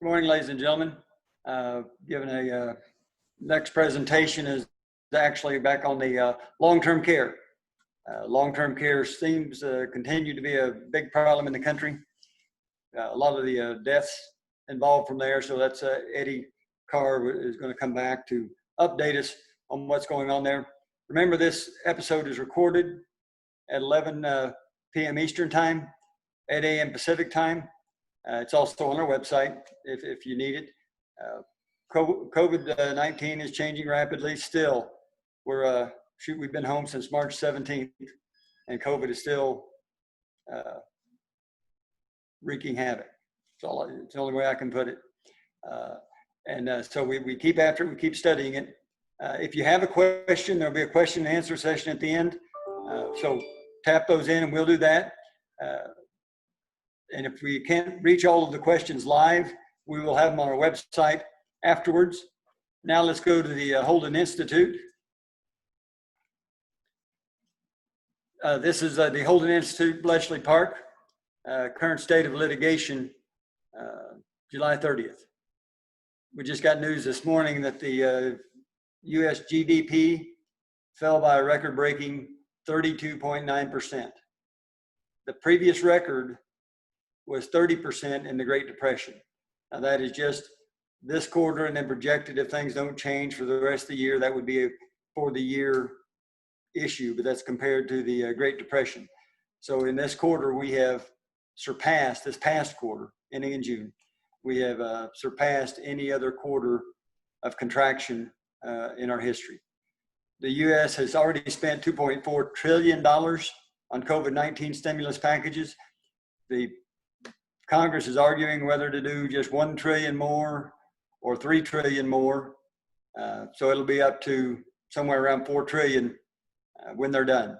Good morning, ladies and gentlemen. Given a next presentation is actually back on the long-term care. Long-term care seems to continue to be a big problem in the country. A lot of the deaths involved from there. So that's Eddie Carr is going to come back to update us on what's going on there. Remember, this episode is recorded at 11 p.m. Eastern Time, 8 a.m. Pacific Time. It's also on our website if you need it. COVID-19 is changing rapidly still. We've been home since March 17th, and COVID is still wreaking havoc. It's the only way I can put it. So we keep after it, we keep studying it. If you have a question, there'll be a question and answer session at the end. So tap those in and we'll do that. And if we can't reach all of the questions live, we will have them on our website afterwards. Now let's go to the Holden Institute. This is the Holden Institute, Bletchley Park. Current state of litigation, July 30th. We just got news this morning that the U.S. GDP fell by a record-breaking 32.9%. The previous record was 30% in the Great Depression. Now that is just this quarter, and then projected if things don't change for the rest of the year, that would be a for the year issue, but that's compared to the Great Depression. So in this quarter, we have surpassed, this past quarter, ending in June, we have surpassed any other quarter of contraction in our history. The U.S. has already spent $2.4 trillion on COVID-19 stimulus packages. The Congress is arguing whether to do just 1 trillion more or 3 trillion more. So it'll be up to somewhere around 4 trillion when they're done.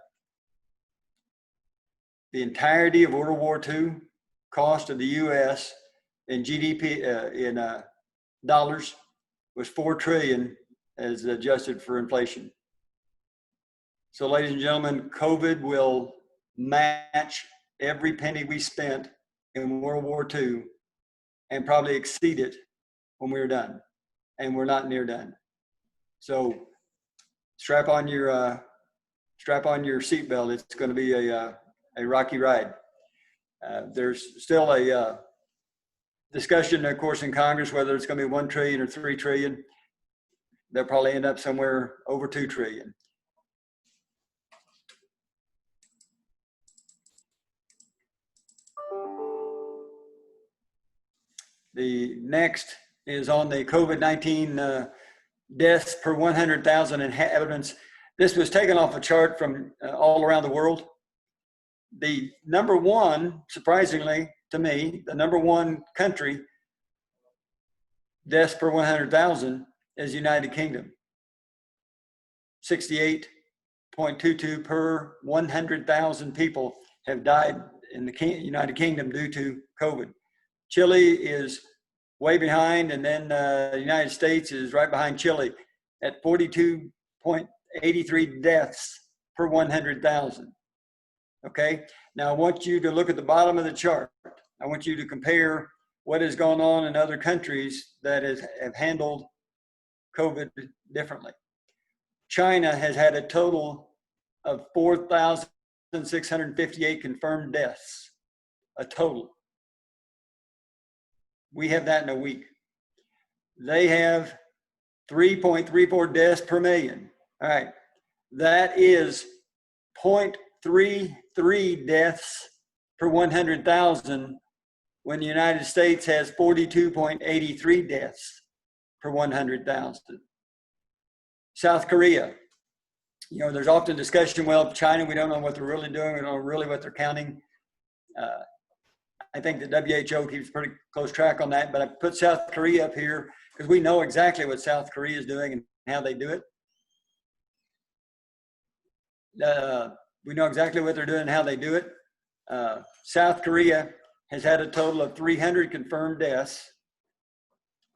The entirety of World War II cost of the U.S. in GDP in dollars was 4 trillion as adjusted for inflation. So ladies and gentlemen, COVID will match every penny we spent in World War II and probably exceed it when we're done, and we're not near done. So strap on your seatbelt. It's going to be a rocky ride. There's still a discussion, of course, in Congress whether it's going to be 1 trillion or 3 trillion. They'll probably end up somewhere over 2 trillion. The next is on the COVID-19 deaths per 100,000 inhabitants. This was taken off a chart from all around the world. The number one, surprisingly to me, the number one country deaths per 100,000 is United Kingdom. 68.22 per 100,000 people have died in the United Kingdom due to COVID. Chile is way behind, and then the United States is right behind Chile at 42.83 deaths per 100,000. Okay, now I want you to look at the bottom of the chart. I want you to compare what has gone on in other countries that have handled COVID differently. China has had a total of 4,658 confirmed deaths, a total. We have that in a week. They have 3.34 deaths per million. All right, that is 0.33 deaths per 100,000 when the United States has 42.83 deaths per 100,000. South Korea, there's often discussion, well, China, we don't know what they're really doing. We don't know really what they're counting. I think the WHO keeps pretty close track on that, but I put South Korea up here because we know exactly what South Korea is doing and how they do it. We know exactly what they're doing and how they do it. South Korea has had a total of 300 confirmed deaths.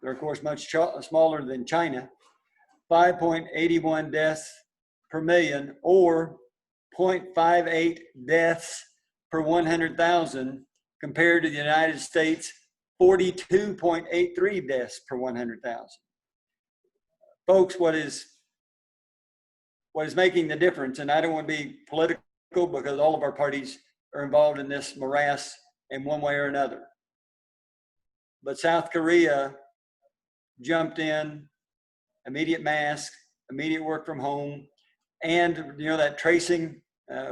They're, of course, much smaller than China. 5.81 deaths per million, or 0.58 deaths per 100,000, compared to the United States 42.83 deaths per 100,000. Folks, what is making the difference, and I don't want to be political because all of our parties are involved in this morass in one way or another. But South Korea jumped in, immediate mask, immediate work from home, and that tracing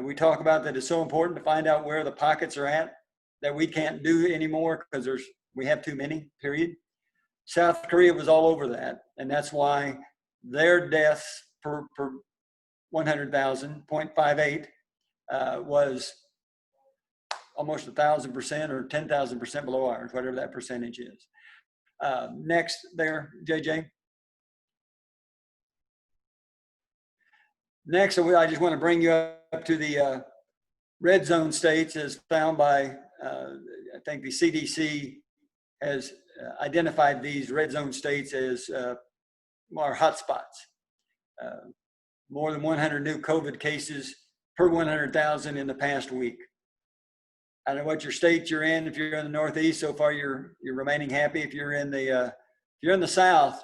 we talk about that is so important to find out where the pockets are at that we can't do anymore because we have too many, period. South Korea was all over that, and that's why their deaths per 100,000, 0.58, was almost 1,000% or 10,000% below ours, whatever that percentage is. Next there, JJ. Next, I just want to bring you up to the red zone states as found by, I think the CDC has identified these red zone states as our hotspots. More than 100 new COVID cases per 100,000 in the past week. I don't know what your state you're in. If you're in the Northeast, so far you're remaining happy. If you're in the South,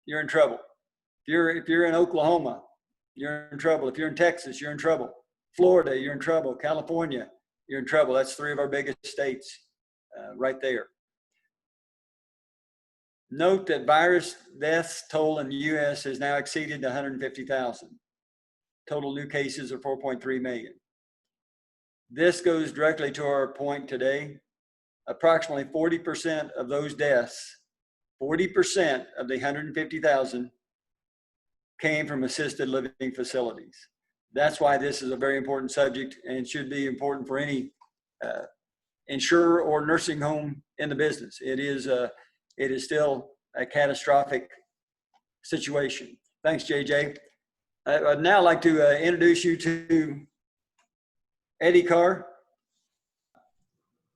you're in trouble. If you're in Oklahoma, you're in trouble. If you're in Texas, you're in trouble. Florida, you're in trouble. California, you're in trouble. That's 3 of our biggest states right there. Note that virus deaths toll in the U.S. has now exceeded 150,000. Total new cases are 4.3 million. This goes directly to our point today. Approximately 40% of those deaths, 40% of the 150,000 came from assisted living facilities. That's why this is a very important subject and should be important for any insurer or nursing home in the business. It is still a catastrophic situation. Thanks, JJ. I'd now like to introduce you to Eddie Carr.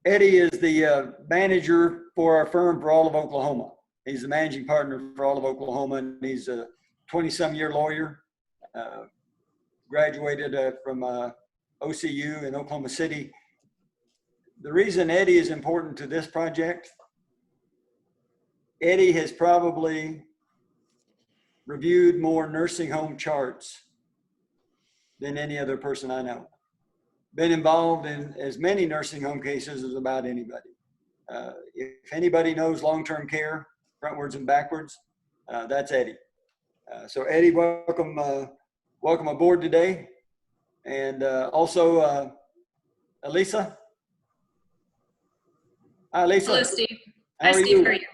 Eddie is the manager for our firm for all of Oklahoma. He's the managing partner for all of Oklahoma, and he's a 20-some-year lawyer, graduated from OCU in Oklahoma City. The reason Eddie is important to this project, Eddie has probably reviewed more nursing home charts than any other person I know. Been involved in as many nursing home cases as about anybody. If anybody knows long-term care, frontwards and backwards, that's Eddie. So Eddie, welcome aboard today. And also Alisa. Hi, Alisa. Hello, Steve. How Hi, are Steve. you? How are you?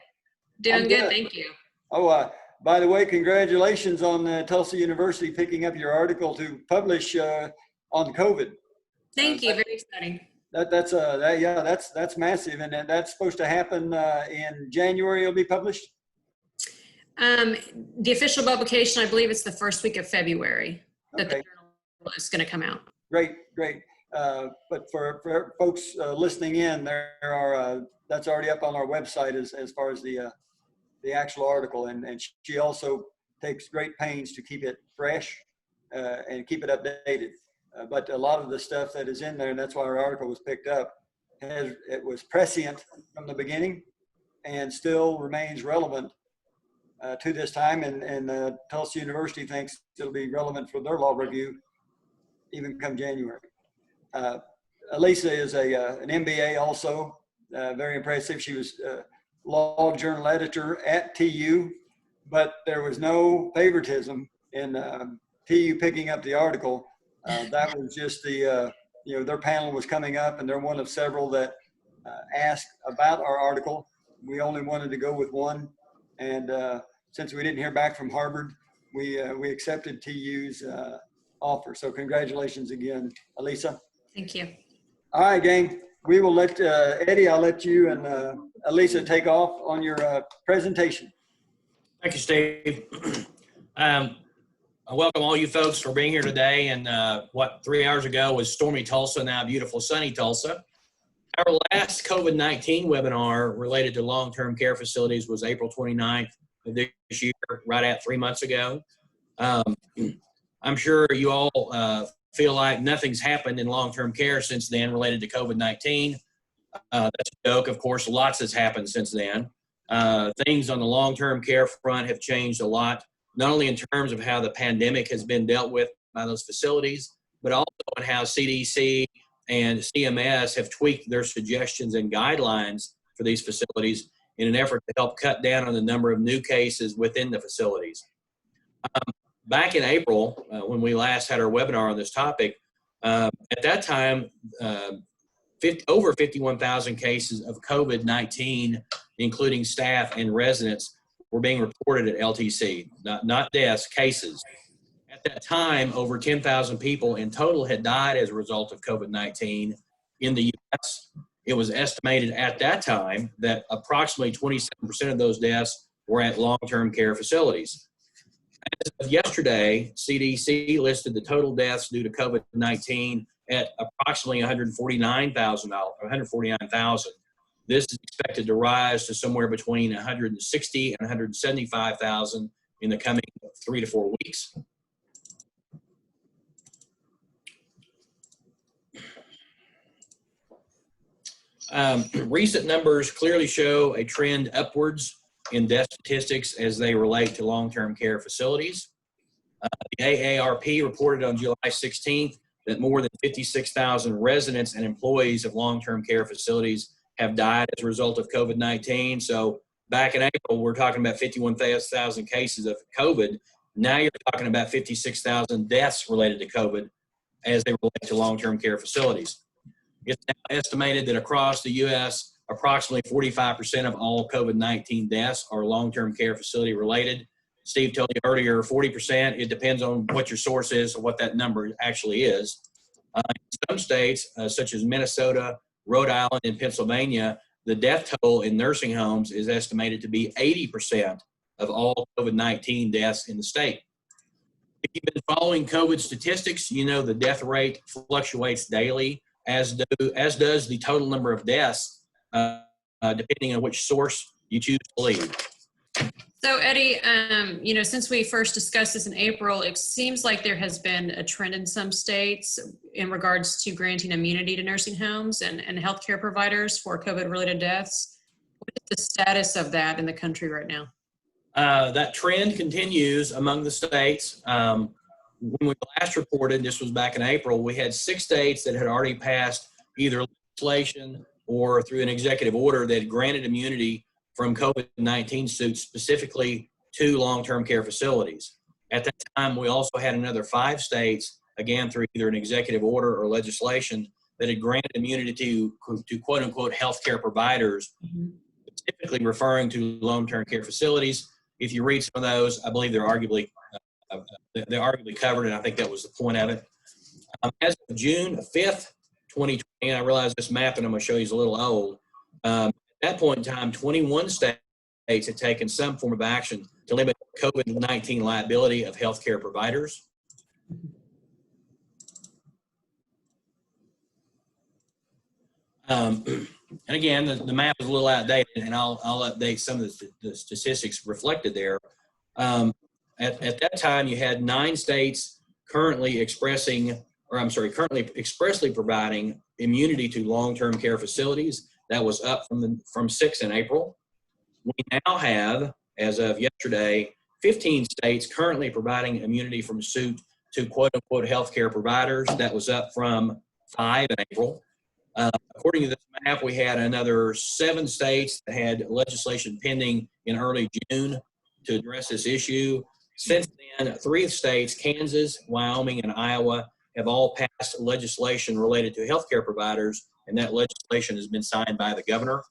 Doing good, thank you. Oh, by the way, congratulations on Tulsa University picking up your article to publish on COVID. Thank you. Very exciting. That's massive, and that's supposed to happen in January. It'll be published. The official publication, I believe it's the first week of February that the journal is going to come out. Great. But for folks listening in, that's already up on our website as far as the actual article, and she also takes great pains to keep it fresh and keep it updated. But a lot of the stuff that is in there, and that's why our article was picked up, it was prescient from the beginning and still remains relevant to this time. And Tulsa University thinks it'll be relevant for their law review even come January. Alisa is an MBA also, very impressive. She was law journal editor at TU, but there was no favoritism in TU picking up the article. That was just their panel was coming up, and they're one of several that asked about our article. We only wanted to go with one, and since we didn't hear back from Harvard, we accepted TU's offer. So congratulations again, Alisa. Thank you. All right, gang. We will let Eddie. I'll let you and Alisa take off on your presentation. Thank you, Steve. I welcome all you folks for being here today. And 3 hours ago was stormy Tulsa, now beautiful sunny Tulsa. Our last COVID-19 webinar related to long-term care facilities was April 29th of this year, right at 3 months ago. I'm sure you all feel like nothing's happened in long-term care since then related to COVID-19. That's a joke, of course. Lots has happened since then. Things on the long-term care front have changed a lot, not only in terms of how the pandemic has been dealt with by those facilities, but also in how CDC and CMS have tweaked their suggestions and guidelines for these facilities in an effort to help cut down on the number of new cases within the facilities. Back in April, when we last had our webinar on this topic, at that time, over 51,000 cases of COVID-19, including staff and residents, were being reported at LTC, not deaths, cases. At that time, over 10,000 people in total had died as a result of COVID-19 in the U.S. It was estimated at that time that approximately 27% of those deaths were at long-term care facilities. As of yesterday, CDC listed the total deaths due to COVID-19 at approximately 149,000. This is expected to rise to somewhere between 160 and 175,000 in the coming 3 to 4 weeks. Recent numbers clearly show a trend upwards in death statistics as they relate to long-term care facilities. The AARP reported on July 16th that more than 56,000 residents and employees of long-term care facilities have died as a result of COVID-19. So back in April, we're talking about 51,000 cases of COVID. Now you're talking about 56,000 deaths related to COVID as they relate to long-term care facilities. It's now estimated that across the U.S., approximately 45% of all COVID-19 deaths are long-term care facility related. Steve told you earlier, 40%. It depends on what your source is or what that number actually is. In some states, such as Minnesota, Rhode Island, and Pennsylvania, the death toll in nursing homes is estimated to be 80% of all COVID-19 deaths in the state. If you've been following COVID statistics, you know the death rate fluctuates daily, as does the total number of deaths, depending on which source you choose to believe. So Eddie, since we first discussed this in April, it seems like there has been a trend in some states in regards to granting immunity to nursing homes and healthcare providers for COVID-related deaths. What is the status of that in the country right now? That trend continues among the states. When we last reported, this was back in April, we had 6 states that had already passed either legislation or through an executive order that granted immunity from COVID-19 suits specifically to long-term care facilities. At that time, we also had another 5 states, again through either an executive order or legislation, that had granted immunity to quote-unquote healthcare providers, typically referring to long-term care facilities. If you read some of those, I believe they're arguably covered, and I think that was the point of it. As of June 5th, 2020, and I realize this map, and I'm going to show you, is a little old. At that point in time, 21 states had taken some form of action to limit COVID-19 liability of healthcare providers. And again, the map is a little outdated, and I'll update some of the statistics reflected there. At that time, you had 9 states currently expressly providing immunity to long-term care facilities. That was up from 6 in April. We now have, as of yesterday, 15 states currently providing immunity from suit to quote-unquote healthcare providers. That was up from 5 in April. According to this map, we had another 7 states that had legislation pending in early June to address this issue. Since then, 3 states, Kansas, Wyoming, and Iowa, have all passed legislation related to healthcare providers, and that legislation has been signed by the governor.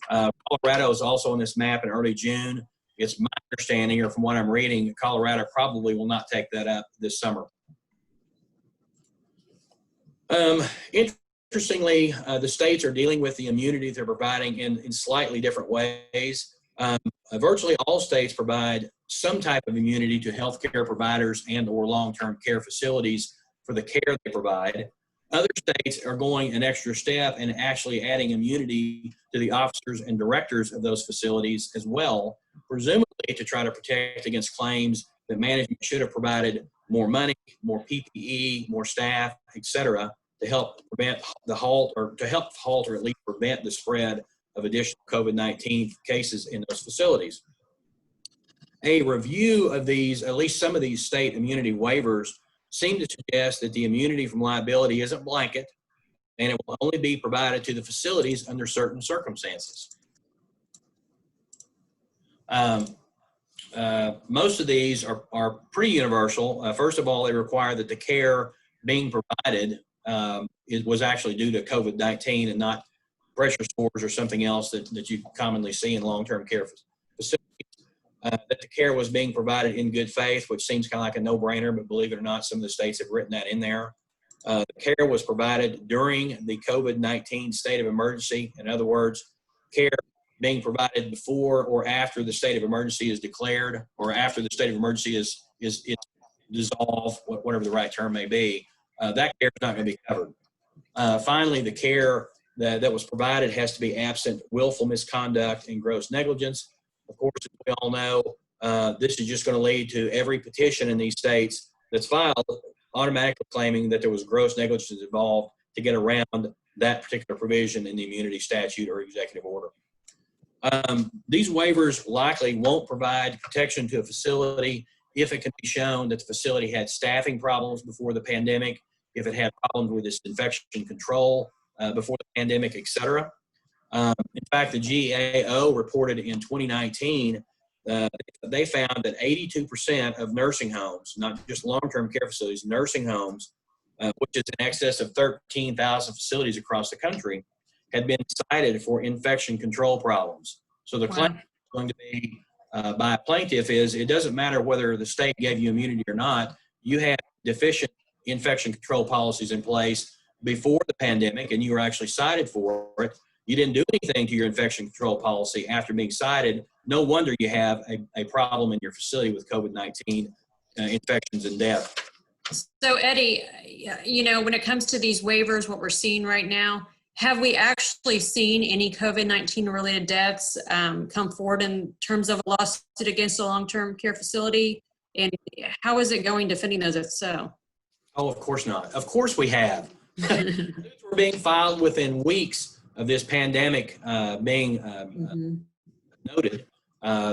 Colorado is also on this map in early June. It's my understanding, or from what I'm reading, Colorado probably will not take that up this summer. Interestingly, the states are dealing with the immunity they're providing in slightly different ways. Virtually all states provide some type of immunity to healthcare providers and or long-term care facilities for the care they provide. Other states are going an extra step and actually adding immunity to the officers and directors of those facilities as well, presumably to try to protect against claims that management should have provided more money, more PPE, more staff, etc. to help halt or at least prevent the spread of additional COVID-19 cases in those facilities. A review of these, at least some of these state immunity waivers, seem to suggest that the immunity from liability isn't blanket, and it will only be provided to the facilities under certain circumstances. Most of these are pretty universal. First of all, they require that the care being provided was actually due to COVID-19 and not pressure sores or something else that you commonly see in long-term care facilities. That the care was being provided in good faith, which seems kind of like a no-brainer, but believe it or not, some of the states have written that in there. The care was provided during the COVID-19 state of emergency. In other words, care being provided before or after the state of emergency is declared, or after the state of emergency is dissolved, whatever the right term may be. That care is not going to be covered. Finally, the care that was provided has to be absent willful misconduct and gross negligence. Of course, as we all know, this is just going to lead to every petition in these states that's filed automatically claiming that there was gross negligence involved to get around that particular provision in the immunity statute or executive order. These waivers likely won't provide protection to a facility if it can be shown that the facility had staffing problems before the pandemic, if it had problems with its infection control before the pandemic, et cetera. In fact, the GAO reported in 2019, they found that 82% of nursing homes, not just long-term care facilities, nursing homes, which is in excess of 13,000 facilities across the country, had been cited for infection control problems. So the claim going to be by a plaintiff is it doesn't matter whether the state gave you immunity or not, you had deficient infection control policies in place before the pandemic and you were actually cited for it. You didn't do anything to your infection control policy after being cited. No wonder you have a problem in your facility with COVID-19 infections and death. So Eddie, you know, when it comes to these waivers, what we're seeing right now, have we actually seen any COVID-19 related deaths come forward in terms of a lawsuit against a long-term care facility? And how is it going defending those if so? Oh, of course not. Of course we have. Suits were being filed within weeks of this pandemic being noted.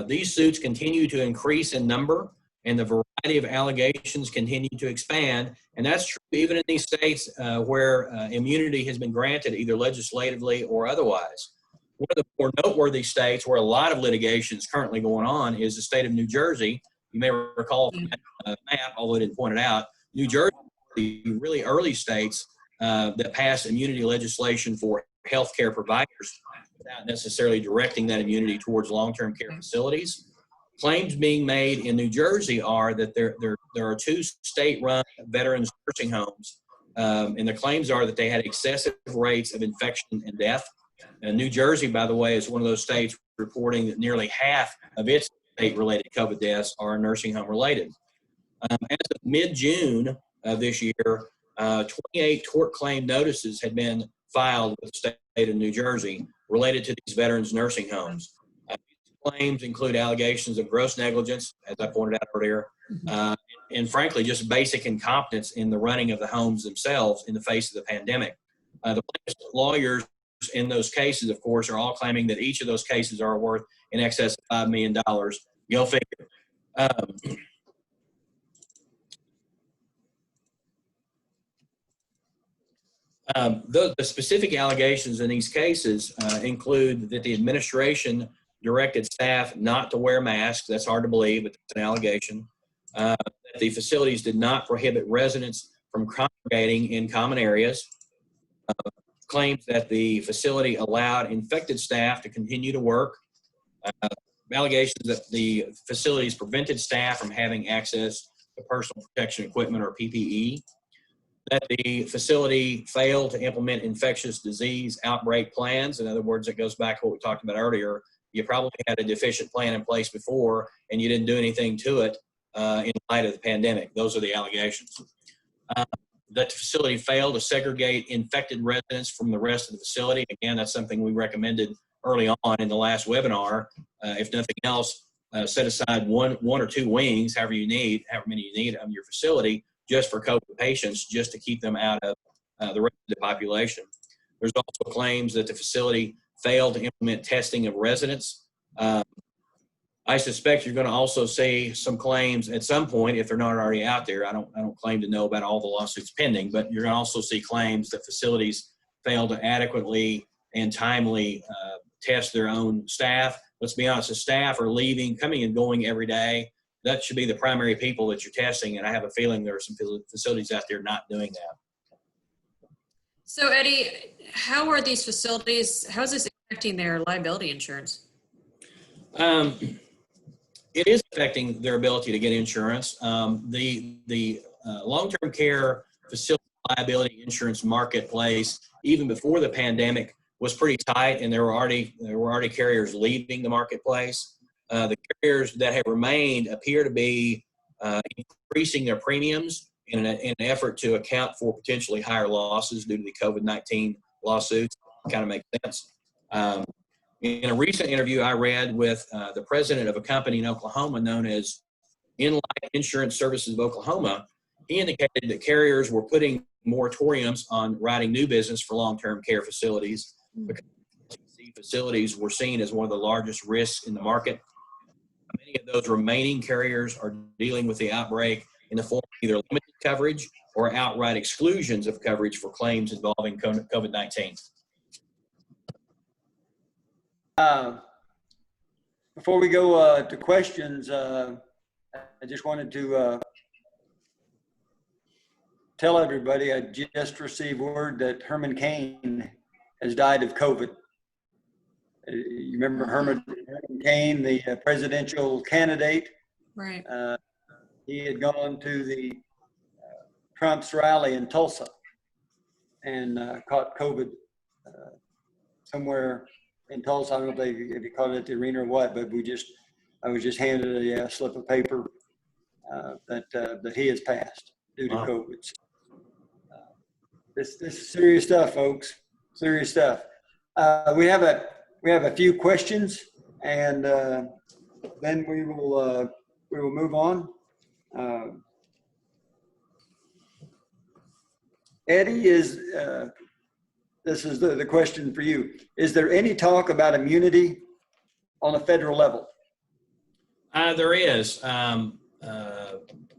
These suits continue to increase in number and the variety of allegations continue to expand. And that's true even in these states where immunity has been granted either legislatively or otherwise. One of the more noteworthy states where a lot of litigation is currently going on is the state of New Jersey. You may recall from that map, although I didn't point it out, New Jersey, the really early states that passed immunity legislation for healthcare providers without necessarily directing that immunity towards long-term care facilities. Claims being made in New Jersey are that there are 2 state-run veterans nursing homes, and the claims are that they had excessive rates of infection and death. And New Jersey, by the way, is one of those states reporting that nearly half of its state-related COVID deaths are nursing home related. As of mid-June of this year, 28 tort claim notices had been filed with the state of New Jersey related to these veterans nursing homes. Claims include allegations of gross negligence, as I pointed out earlier, and frankly, just basic incompetence in the running of the homes themselves in the face of the pandemic. The lawyers in those cases, of course, are all claiming that each of those cases are worth in excess of $5 million. Go figure. The specific allegations in these cases include that the administration directed staff not to wear masks. That's hard to believe, but it's an allegation. That the facilities did not prohibit residents from congregating in common areas. Claims that the facility allowed infected staff to continue to work. Allegations that the facilities prevented staff from having access to personal protection equipment or PPE. That the facility failed to implement infectious disease outbreak plans. In other words, it goes back to what we talked about earlier. You probably had a deficient plan in place before and you didn't do anything to it in light of the pandemic. Those are the allegations. That the facility failed to segregate infected residents from the rest of the facility. Again, that's something we recommended early on in the last webinar. If nothing else, set aside one or 2 wings, however many you need of your facility, just for COVID patients, just to keep them out of the rest of the population. There's also claims that the facility failed to implement testing of residents. I suspect you're going to also see some claims at some point, if they're not already out there. I don't claim to know about all the lawsuits pending, but you're going to also see claims that facilities fail to adequately and timely test their own staff. Let's be honest, the staff are leaving, coming and going every day. That should be the primary people that you're testing, and I have a feeling there are some facilities out there not doing that. So Eddie, how are these facilities, how is this affecting their liability insurance? It is affecting their ability to get insurance. The long-term care facility liability insurance marketplace, even before the pandemic, was pretty tight, and there were already carriers leaving the marketplace. The carriers that have remained appear to be increasing their premiums in an effort to account for potentially higher losses due to the COVID-19 lawsuits. Kind of makes sense. In a recent interview I read with the president of a company in Oklahoma known as Inlight Insurance Services of Oklahoma, he indicated that carriers were putting moratoriums on writing new business for long-term care facilities because facilities were seen as one of the largest risks in the market. Many of those remaining carriers are dealing with the outbreak in the form of either limited coverage or outright exclusions of coverage for claims involving COVID-19. Before we go to questions, I just wanted to tell everybody I just received word that Herman Cain has died of COVID. You remember Herman Cain, the presidential candidate? Right. He had gone to the Trump's rally in Tulsa and caught COVID somewhere in Tulsa. I don't know if you caught it at the arena or what, but I was just handed a slip of paper that he has passed due to COVID. So, this is serious stuff, folks. Serious stuff. We have a few questions, and then we will move on. Eddie, this is the question for you. Is there any talk about immunity on a federal level? There is.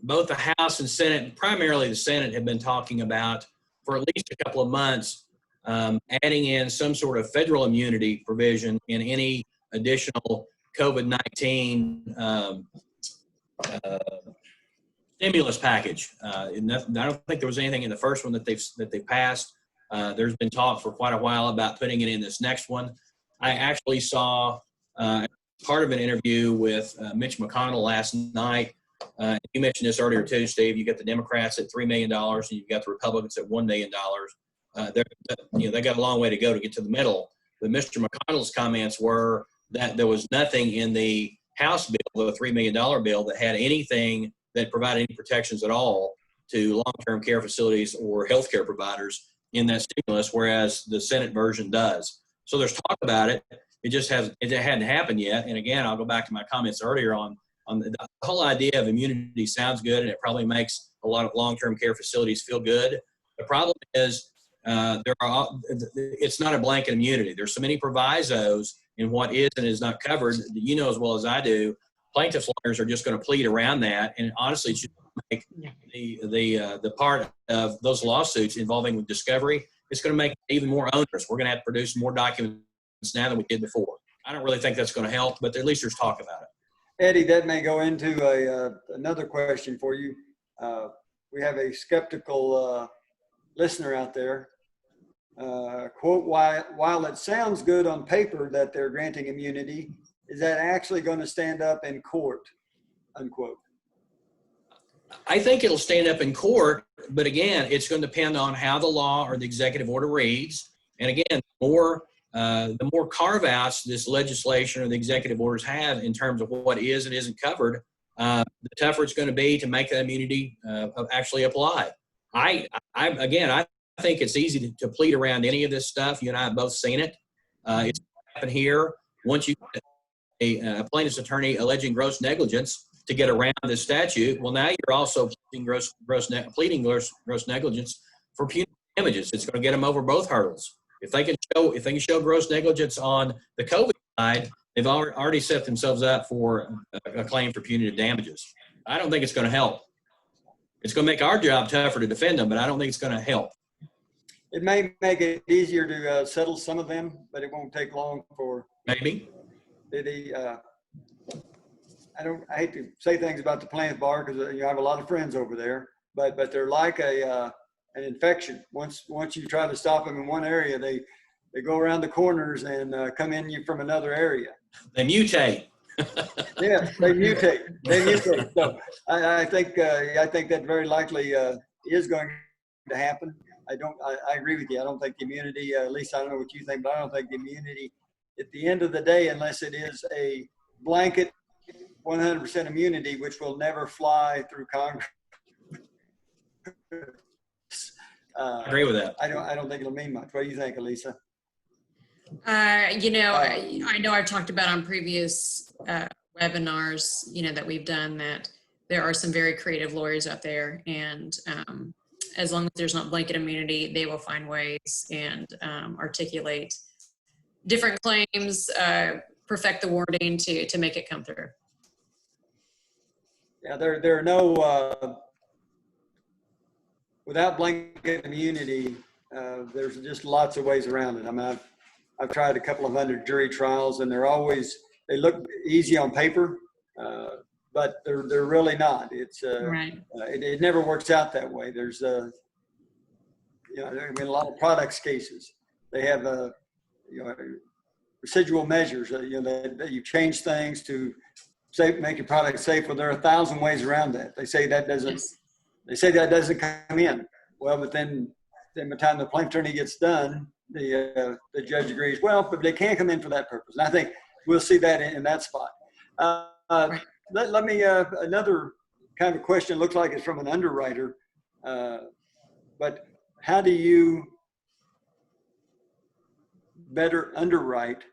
Both the House and Senate, primarily the Senate, have been talking about for at least a couple of months adding in some sort of federal immunity provision in any additional COVID-19 stimulus package. I don't think there was anything in the first one that they passed. There's been talk for quite a while about putting it in this next one. I actually saw part of an interview with Mitch McConnell last night. You mentioned this earlier too, Steve. You got the Democrats at $3 million, and you've got the Republicans at $1 million. They got a long way to go to get to the middle. But Mr. McConnell's comments were that there was nothing in the House bill, the $3 million bill, that had anything that provided any protections at all to long-term care facilities or healthcare providers in that stimulus, whereas the Senate version does. So there's talk about it. It hadn't happened yet. And again, I'll go back to my comments earlier on the whole idea of immunity sounds good, and it probably makes a lot of long-term care facilities feel good. The problem is it's not a blanket immunity. There's so many provisos in what is and is not covered that you know as well as I do. Plaintiffs' lawyers are just going to plead around that, and honestly, it should make the part of those lawsuits involving discovery. It's going to make it even more onerous. We're going to have to produce more documents now than we did before. I don't really think that's going to help, but at least there's talk about it. Eddie, that may go into another question for you. We have a skeptical listener out there. Quote, while it sounds good on paper that they're granting immunity, is that actually going to stand up in court? Unquote. I think it'll stand up in court, but again, it's going to depend on how the law or the executive order reads. And again, the more carve-outs this legislation or the executive orders have in terms of what is and isn't covered, the tougher it's going to be to make that immunity actually apply. I think it's easy to plead around any of this stuff. You and I have both seen it. It's happened here. Once you get a plaintiff's attorney alleging gross negligence to get around this statute, well, now you're also pleading gross negligence for punitive damages. It's going to get them over both hurdles. If they can show gross negligence on the COVID side, they've already set themselves up for a claim for punitive damages. I don't think it's going to help. It's going to make our job tougher to defend them, but I don't think it's going to help. It may make it easier to settle some of them, but it won't take long for Maybe. I hate to say things about the plaintiff bar because I have a lot of friends over there, but they're like an infection. Once you try to stop them in one area, they go around the corners and come in you from another area. They mutate. Yeah, they mutate. So I think that very likely is going to happen. I agree with you. I don't think the immunity, at least I don't know what you think, but I don't think the immunity at the end of the day, unless it is a blanket 100% immunity, which will never fly through Congress. I agree with that. I don't think it'll mean much. What do you think, Alisa? I know I've talked about on previous webinars, that we've done, that there are some very creative lawyers out there, and as long as there's not blanket immunity, they will find ways and articulate different claims, perfect the wording to make it come through. Yeah, there are no without blanket immunity. There's just lots of ways around it. I mean, I've tried a couple of hundred jury trials, and they look easy on paper, but they're really not. It's Right. It never works out that way. There's there have been a lot of products cases. They have residual measures. That you change things to make your product safe. Well, there are 1,000 ways around that. They say that doesn't. Yes. They say that doesn't come in. Well, but then by the time the plaintiff attorney gets done, the judge agrees. Well, but they can't come in for that purpose. And I think we'll see that in that spot. Right. Let me another kind of question. Looks like it's from an underwriter, but how do you better underwrite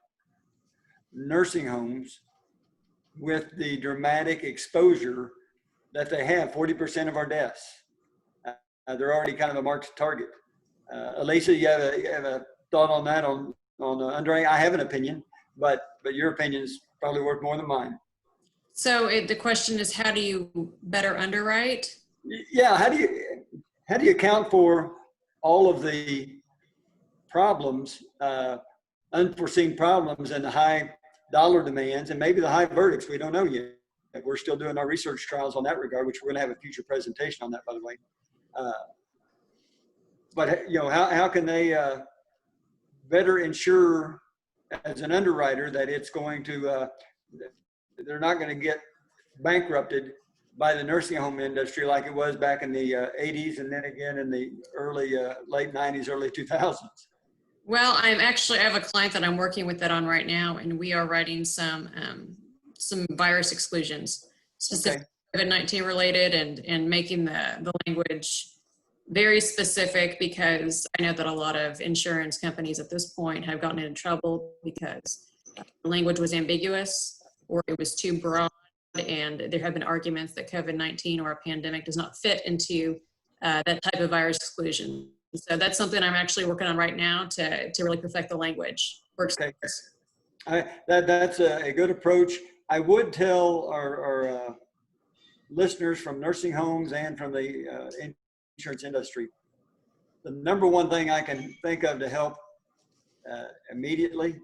nursing homes with the dramatic exposure that they have? 40% of our deaths. They're already kind of a marked target. Alisa, you have a thought on that on underwriting? I have an opinion, but your opinion is probably worth more than mine. So the question is, how do you better underwrite? Yeah, how do you account for all of the problems, unforeseen problems, and the high dollar demands, and maybe the high verdicts? We don't know yet. We're still doing our research trials on that regard, which we're going to have a future presentation on that, by the way. But how can they better ensure as an underwriter that it's going to they're not going to get bankrupted by the nursing home industry like it was back in the 80s, and then again in the late 90s, early 2000s. Well, I have a client that I'm working with that on right now, and we are writing some virus exclusions, specifically COVID-19 related, and making the language very specific, because I know that a lot of insurance companies at this point have gotten into trouble because the language was ambiguous or it was too broad, and there have been arguments that COVID-19 or a pandemic does not fit into that type of virus exclusion. So that's something I'm actually working on right now to really perfect the language. Okay. That's a good approach. I would tell our listeners from nursing homes and from the insurance industry, the number one thing I can think of to help immediately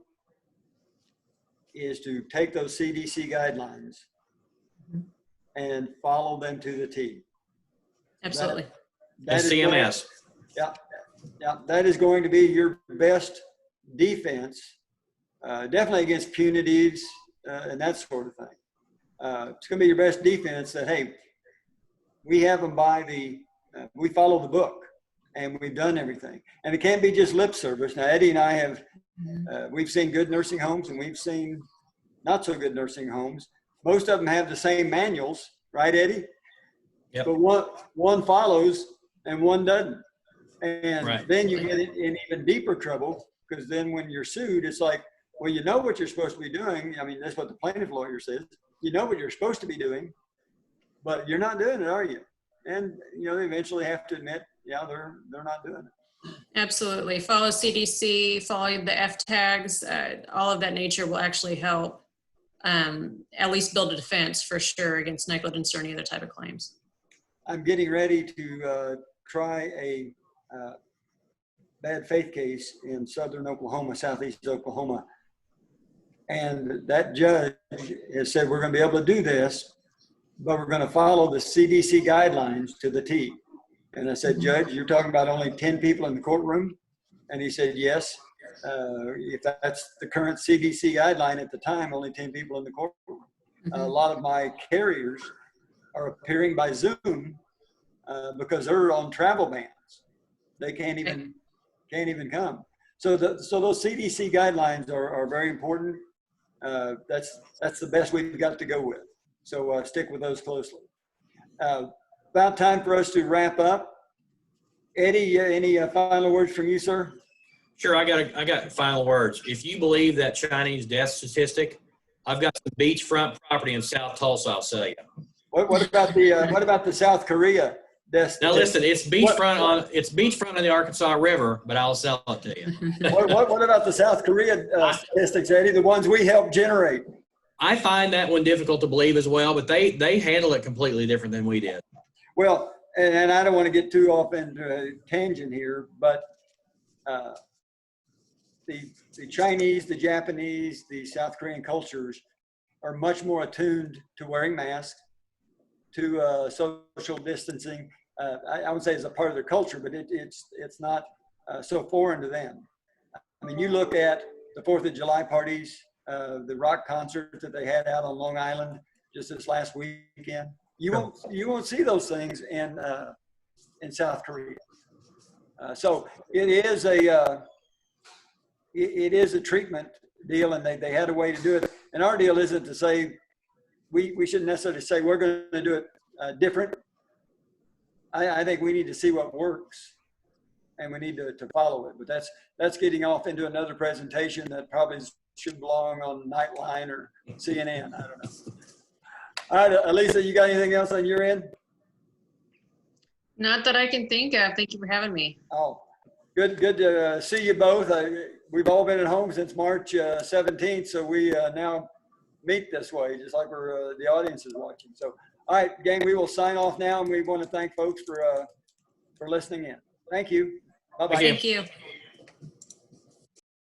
is to take those CDC guidelines and follow them to the T. Absolutely. And CMS. Yeah, that is going to be your best defense, definitely against punitives and that sort of thing. It's going to be your best defense that, hey, we have them we follow the book, and we've done everything. And it can't be just lip service. Now, Eddie and I have, we've seen good nursing homes, and we've seen not so good nursing homes. Most of them have the same manuals, right, Eddie? Yep. But one follows and one doesn't. And Right. Then you get in even deeper trouble, because then when you're sued, it's like, well, you know what you're supposed to be doing. I mean, that's what the plaintiff lawyer says. You know what you're supposed to be doing, but you're not doing it, are you? And they eventually have to admit, yeah, they're not doing it. Absolutely. Follow CDC, follow the F tags, all of that nature will actually help at least build a defense for sure against negligence or any other type of claims. I'm getting ready to try a bad faith case in southern Oklahoma, southeast Oklahoma. And that judge has said, we're going to be able to do this, but we're going to follow the CDC guidelines to the T. And I said, Judge, you're talking about only 10 people in the courtroom? And he said, yes. If that's the current CDC guideline at the time, only 10 people in the courtroom. A lot of my carriers are appearing by Zoom because they're on travel bans. They can't even come. So those CDC guidelines are very important. That's the best we've got to go with. So stick with those closely. About time for us to wrap up. Eddie, any final words from you, sir? Sure, I got final words. If you believe that Chinese death statistic, I've got some beachfront property in South Tulsa. I'll sell you. What about the South Korea death statistic? Now listen, it's beachfront on the Arkansas River, but I'll sell it to you. What about the South Korea statistics, Eddie? The ones we helped generate. I find that one difficult to believe as well, but they handle it completely different than we did. Well, and I don't want to get too off into a tangent here, but the Chinese, the Japanese, the South Korean cultures are much more attuned to wearing masks, to social distancing. I would say it's a part of their culture, but it's not so foreign to them. I mean, you look at the 4th of July parties, the rock concert that they had out on Long Island just this last weekend. You won't see those things in South Korea. So it is a treatment deal, and they had a way to do it. And our deal isn't to say we shouldn't necessarily say we're going to do it different. I think we need to see what works, and we need to follow it. But that's getting off into another presentation that probably should belong on Nightline or CNN. I don't know. All right, Alisa, you got anything else on your end? Not that I can think of. Thank you for having me. Oh, good to see you both. We've all been at home since March 17th, so we now meet this way, just like the audience is watching. So, all right, gang, we will sign off now, and we want to thank folks for listening in. Thank you. Bye-bye. Thank you.